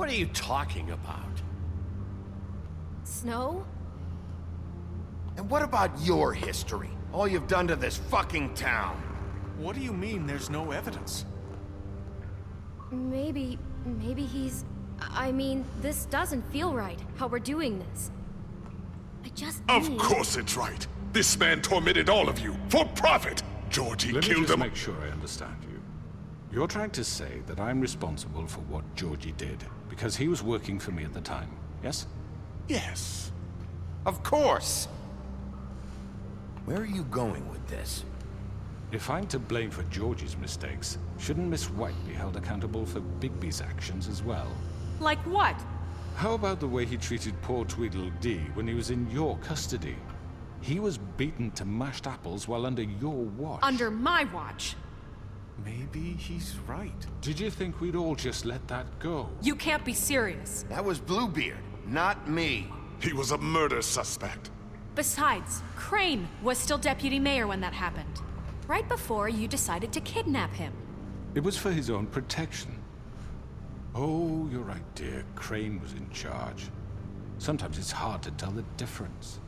Speaker 9: What are you talking about?
Speaker 3: Snow?
Speaker 2: And what about your history? All you've done to this fucking town?
Speaker 12: What do you mean there's no evidence?
Speaker 16: Maybe he's... I mean, this doesn't feel right, how we're doing this. I just
Speaker 14: Of
Speaker 16: need...
Speaker 14: course it's right. This man tormented all of you, for profit! Georgie
Speaker 7: Let me
Speaker 14: killed
Speaker 7: just
Speaker 14: him.
Speaker 7: make sure I understand you. You're trying to say that I'm responsible for what Georgie did, because he was working for me at the time, yes?
Speaker 14: Yes.
Speaker 2: Of course! Where are you going with this?
Speaker 7: If I'm to blame for Georgie's mistakes, shouldn't Miss White be held accountable for Bigby's actions as well?
Speaker 3: Like what?
Speaker 7: How about the way he treated poor Tweedledee when he was in your custody? He was beaten to mashed apples while under your watch.
Speaker 3: Under my watch.
Speaker 12: Maybe he's right.
Speaker 7: Did you think we'd all just let that go?
Speaker 3: You can't be serious.
Speaker 2: That was Bluebeard, not me.
Speaker 14: He was a murder suspect.
Speaker 3: Besides, Crane was still deputy mayor when that happened. Right before you decided to kidnap him.
Speaker 7: It was for his own protection. Oh, you're right, dear. Crane was in charge. Sometimes it's hard to tell the difference.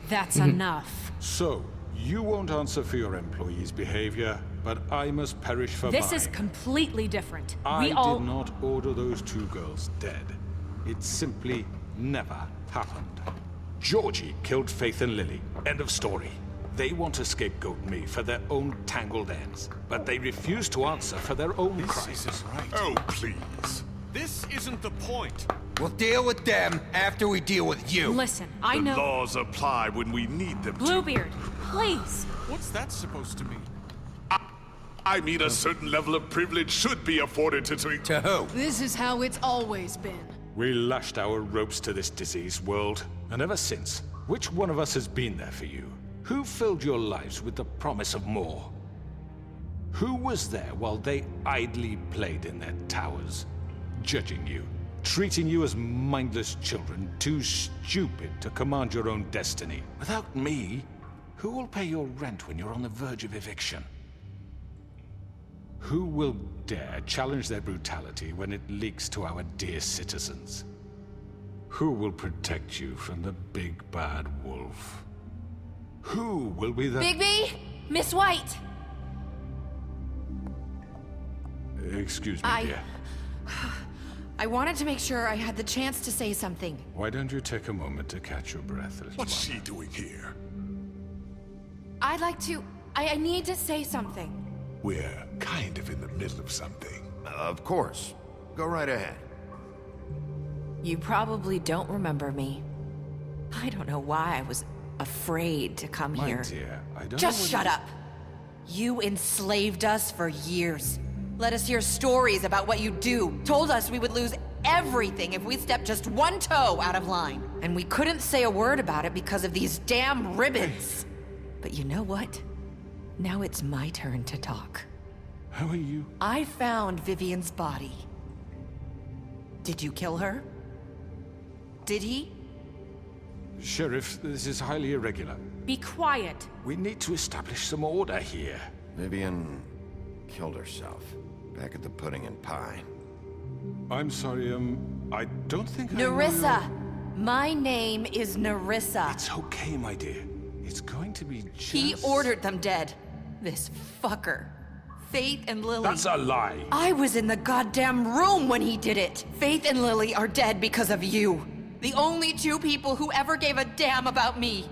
Speaker 3: That's enough.
Speaker 7: So, you won't answer for your employees' behavior, but I must perish for mine.
Speaker 3: This is completely different.
Speaker 7: I
Speaker 3: We all...
Speaker 7: did not order those two girls dead. It simply never happened. Georgie killed Faith and Lily. End of story. They want to scapegoat me for their own tangled ends, but they refuse to answer for their own crimes.
Speaker 12: This isn't right.
Speaker 14: Oh, please.
Speaker 12: This isn't the point.
Speaker 13: We'll deal with them after we deal with you.
Speaker 3: Listen, I
Speaker 14: The
Speaker 3: know...
Speaker 14: laws apply when we need them to.
Speaker 3: Bluebeard, please.
Speaker 12: What's that supposed to mean?
Speaker 14: I mean, a certain level of privilege should be afforded to...
Speaker 13: To who?
Speaker 15: This is how it's always been.
Speaker 7: We lashed our ropes to this diseased world, and ever since, which one of us has been there for you? Who filled your lives with the promise of more? Who was there while they idly played in their towers, judging you, treating you as mindless children, too stupid to command your own destiny? Without me, who will pay your rent when you're on the verge of eviction? Who will dare challenge their brutality when it leaks to our dear citizens? Who will protect you from the big bad wolf? Who will be the...
Speaker 3: Bigby! Miss White!
Speaker 7: Excuse me, dear.
Speaker 17: I wanted to make sure I had the chance to say something.
Speaker 7: Why don't you take a moment to catch your breath a little
Speaker 14: What's
Speaker 7: longer?
Speaker 14: she doing here?
Speaker 17: I'd like to... I need to say something.
Speaker 14: We're kind of in the middle of something.
Speaker 2: Of course. Go right ahead.
Speaker 17: You probably don't remember me. I don't know why I was afraid to come
Speaker 7: My
Speaker 17: here.
Speaker 7: dear, I don't
Speaker 17: Just
Speaker 7: know
Speaker 17: shut up. You enslaved us for years. Let us hear stories about what you do. Told us we would lose everything if we stepped just one toe out of line. And we couldn't say a word about it because of these damn ribbons. But you know what? Now it's my turn to talk.
Speaker 7: How are you?
Speaker 17: I found Vivian's body. Did you kill her? Did he?
Speaker 7: Sheriff, this is highly irregular.
Speaker 3: Be quiet.
Speaker 7: We need to establish some order here.
Speaker 2: Vivian killed herself. Back at the Pudding and Pie.
Speaker 7: I'm sorry, I don't think
Speaker 17: Nerissa! My name is Nerissa.
Speaker 7: It's okay, my dear. It's going to be just...
Speaker 17: He ordered them dead. This fucker. Faith and Lily.
Speaker 7: That's a lie.
Speaker 17: I was in the goddamn room when he did it. Faith and Lily are dead because of you. The only two people who ever gave a damn about me.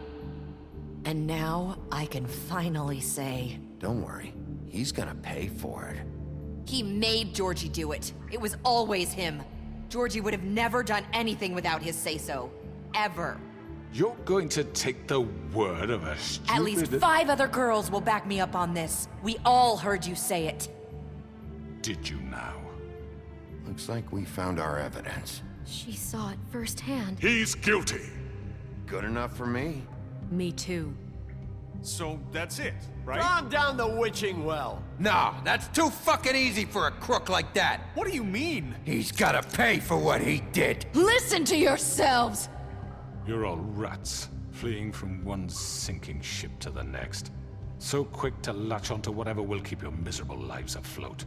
Speaker 17: And now I can finally say...
Speaker 2: Don't worry. He's gonna pay for it.
Speaker 17: He made Georgie do it. It was always him. Georgie would have never done anything without his say-so. Ever.
Speaker 7: You're going to take the word of a stupid...
Speaker 17: At least 5 other girls will back me up on this. We all heard you say it.
Speaker 7: Did you now?
Speaker 2: Looks like we found our evidence.
Speaker 16: She saw it firsthand.
Speaker 14: He's guilty.
Speaker 2: Good enough for me.
Speaker 3: Me too.
Speaker 12: So that's it, right?
Speaker 9: Calm down the witching well.
Speaker 13: Nah, that's too fucking easy for a crook like that.
Speaker 12: What do you mean?
Speaker 13: He's gotta pay for what he did.
Speaker 15: Listen to yourselves!
Speaker 7: You're all rats, fleeing from one sinking ship to the next. So quick to latch onto whatever will keep your miserable lives afloat.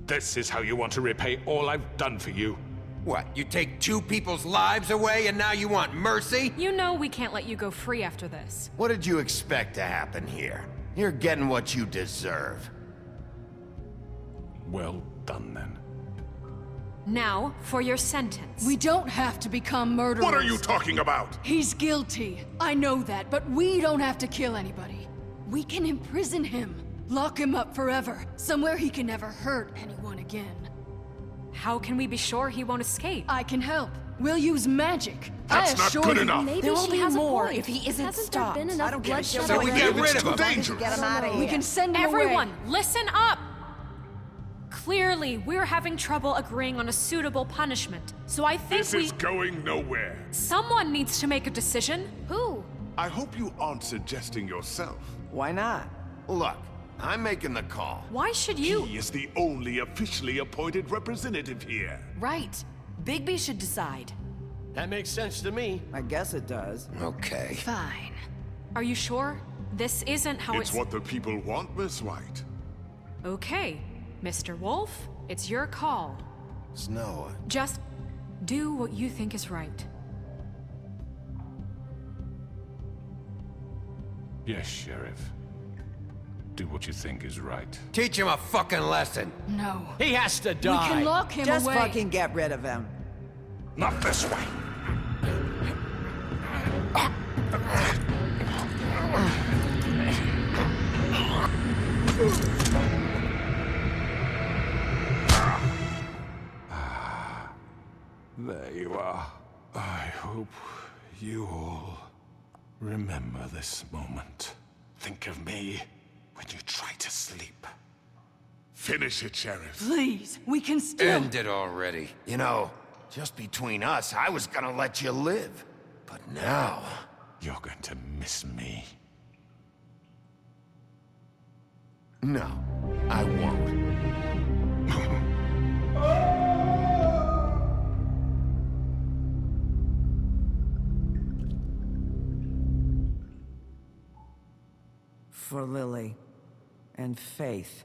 Speaker 7: This is how you want to repay all I've done for you?
Speaker 13: What, you take 2 people's lives away and now you want mercy?
Speaker 3: You know we can't let you go free after this.
Speaker 2: What did you expect to happen here? You're getting what you deserve.
Speaker 7: Well done, then.
Speaker 3: Now, for your sentence.
Speaker 15: We don't have to become murderers.
Speaker 14: What are you talking about?
Speaker 15: He's guilty. I know that, but we don't have to kill anybody. We can imprison him. Lock him up forever. Somewhere he can never hurt anyone again.
Speaker 3: How can we be sure he won't escape?
Speaker 15: I can help. We'll use magic.
Speaker 14: That's not good enough.
Speaker 17: Maybe there will be more if he isn't stopped.
Speaker 16: Been enough bloodshed
Speaker 13: So we get rid of him.
Speaker 2: Dangerous.
Speaker 4: Get him out of here.
Speaker 15: We can send him
Speaker 3: Everyone,
Speaker 15: away.
Speaker 3: listen up! Clearly, we're having trouble agreeing on a suitable punishment. So I think
Speaker 14: This is going nowhere.
Speaker 3: Someone needs to make a decision.
Speaker 16: Who?
Speaker 14: I hope you aren't suggesting yourself.
Speaker 4: Why not?
Speaker 2: Look, I'm making the call.
Speaker 3: Why should you?
Speaker 14: He is the only officially appointed representative here.
Speaker 17: Right. Bigby should decide.
Speaker 9: That makes sense to me.
Speaker 4: I guess it does.
Speaker 13: Okay.
Speaker 15: Fine.
Speaker 3: Are you sure? This isn't how
Speaker 14: It's what the people want, Miss White.
Speaker 3: Okay, Mr. Wolf, it's your call.
Speaker 2: Snow,
Speaker 3: Just do what you think is right.
Speaker 7: Yes, Sheriff. Do what you think is right.
Speaker 13: Teach him a fucking lesson.
Speaker 15: No.
Speaker 9: He has to
Speaker 15: We
Speaker 9: die.
Speaker 15: can lock him
Speaker 4: Just
Speaker 15: away.
Speaker 4: fucking get rid of him.
Speaker 14: Not this way.
Speaker 7: There you are. I hope you all remember this moment.
Speaker 14: Think of me when you try to sleep. Finish it, Sheriff.
Speaker 15: Please, we can still...
Speaker 13: End it already.
Speaker 2: you know, just between us, I was gonna let you live. But now...
Speaker 7: You're going to miss me.
Speaker 2: No, I won't.
Speaker 4: For Lily. And Faith.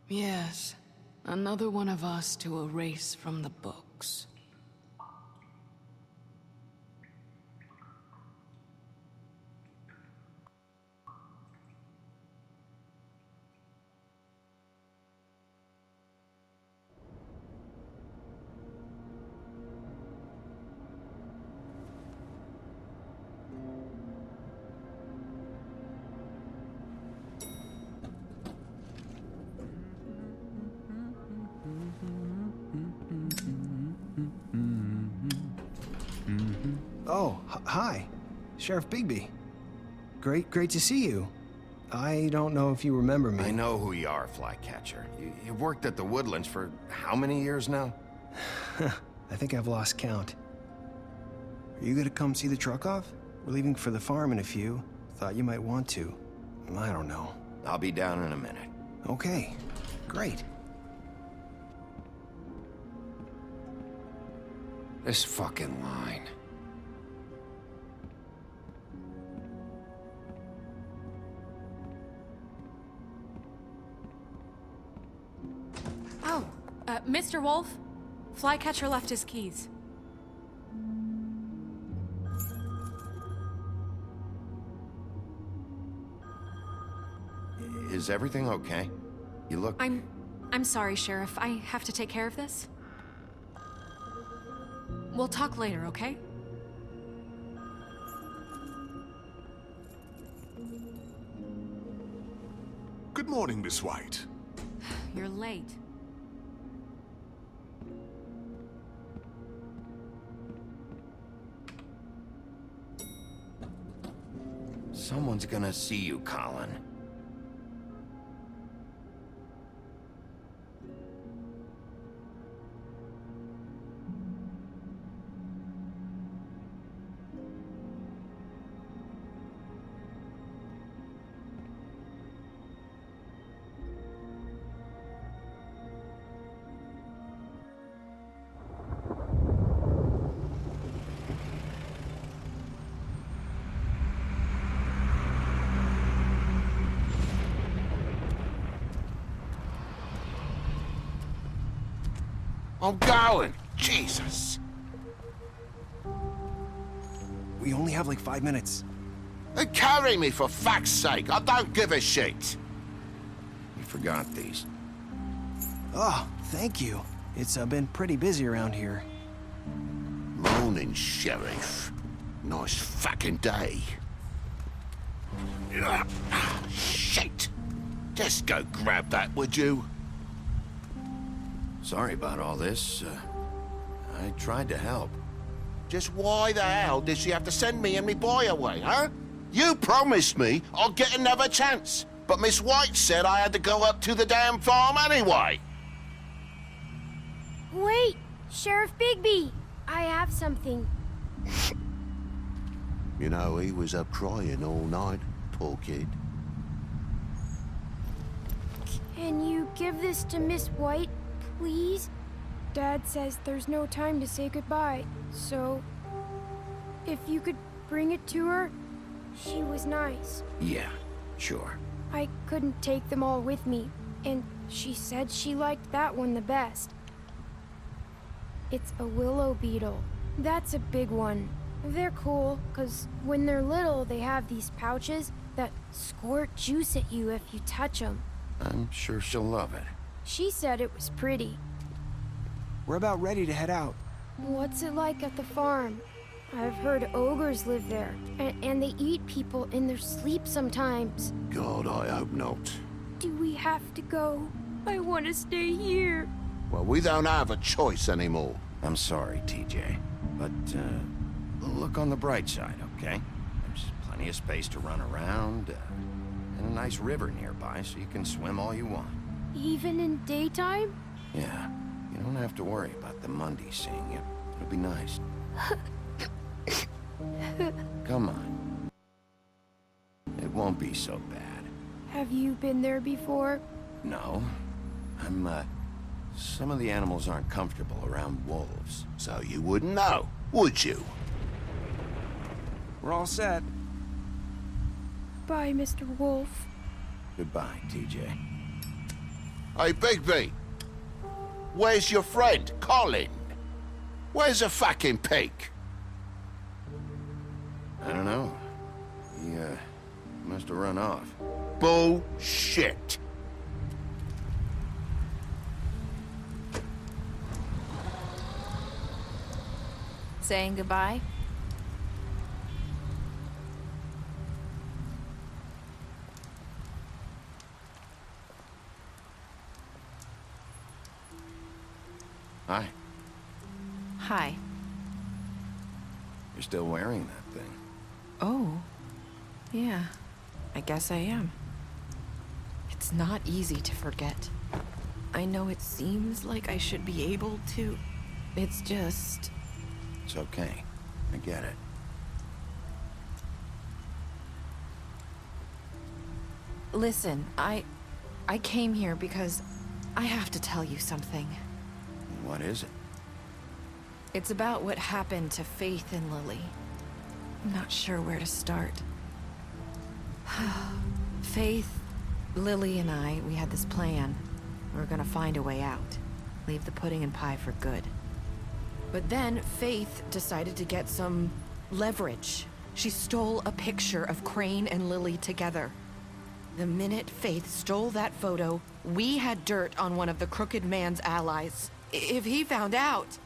Speaker 15: Yes. Another one of us to erase from the books.
Speaker 18: Oh, hi. Sheriff Bigby. Great to see you. I don't know if you remember me.
Speaker 2: I know who you are, Flycatcher. You've worked at the Woodlands for how many years now?
Speaker 18: I think I've lost count. Are you gonna come see the truck off? We're leaving for the farm in a few. Thought you might want to. I don't know.
Speaker 2: I'll be down in a minute.
Speaker 18: Okay, great.
Speaker 13: This fucking line.
Speaker 3: Oh, Mr. Wolf, Flycatcher left his keys.
Speaker 2: Is everything okay? You look...
Speaker 3: I'm sorry, Sheriff. I have to take care of this. We'll talk later, okay?
Speaker 14: Good morning, Miss White.
Speaker 3: You're late.
Speaker 2: Someone's gonna see you, Colin.
Speaker 14: I'm going. Jesus.
Speaker 18: We only have like 5 minutes.
Speaker 14: Then carry me for fuck's sake. I don't give a shit.
Speaker 2: You forgot these.
Speaker 18: Oh, thank you. It's been pretty busy around here.
Speaker 14: Morning, Sheriff. Nice fucking day. Shit. Just go grab that, would you?
Speaker 2: Sorry about all this. I tried to help.
Speaker 14: Just why the hell did she have to send me and me boy away, huh? You promised me I'd get another chance, but Miss White said I had to go up to the damn farm anyway.
Speaker 19: Wait, Sheriff Bigby, I have something.
Speaker 14: You know, he was up crying all night, poor kid.
Speaker 19: Can you give this to Miss White, please? Dad says there's no time to say goodbye, so if you could bring it to her, she was nice.
Speaker 2: Yeah, sure.
Speaker 19: I couldn't take them all with me, and she said she liked that one the best. It's a willow beetle. That's a big one. They're cool, 'cause when they're little, they have these pouches that squirt juice at you if you touch them.
Speaker 2: I'm sure she'll love it.
Speaker 19: She said it was pretty.
Speaker 18: We're about ready to head out.
Speaker 19: What's it like at the farm? I've heard ogres live there, and they eat people in their sleep sometimes.
Speaker 14: God, I hope not.
Speaker 19: Do we have to go? I want to stay here.
Speaker 14: Well, we don't have a choice anymore.
Speaker 2: I'm sorry, TJ, but look on the bright side, okay? There's plenty of space to run around, and a nice river nearby, so you can swim all you want.
Speaker 19: Even in daytime?
Speaker 2: Yeah, you don't have to worry about the Mundy seeing you. It'll be nice. Come on. It won't be so bad.
Speaker 19: Have you been there before?
Speaker 2: No. Some of the animals aren't comfortable around wolves.
Speaker 14: So you wouldn't know, would you?
Speaker 18: We're all set.
Speaker 19: Bye, Mr. Wolf.
Speaker 2: Goodbye, TJ.
Speaker 14: Hey, Bigby. Where's your friend, Colin? Where's the fucking pig?
Speaker 2: I don't know. He, must have run off.
Speaker 14: Bullshit.
Speaker 17: Saying goodbye?
Speaker 2: Hi.
Speaker 17: Hi.
Speaker 2: You're still wearing that thing.
Speaker 17: Oh. Yeah. I guess I am. It's not easy to forget. I know it seems like I should be able to. It's just...
Speaker 2: It's okay. I get it.
Speaker 17: Listen, I came here because I have to tell you something.
Speaker 2: What is it?
Speaker 17: It's about what happened to Faith and Lily. I'm not sure where to start. Faith, Lily, and I, we had this plan. We were gonna find a way out. Leave the pudding and pie for good. But then Faith decided to get some leverage. She stole a picture of Crane and Lily together. The minute Faith stole that photo, we had dirt on one of the crooked man's allies. If he found out,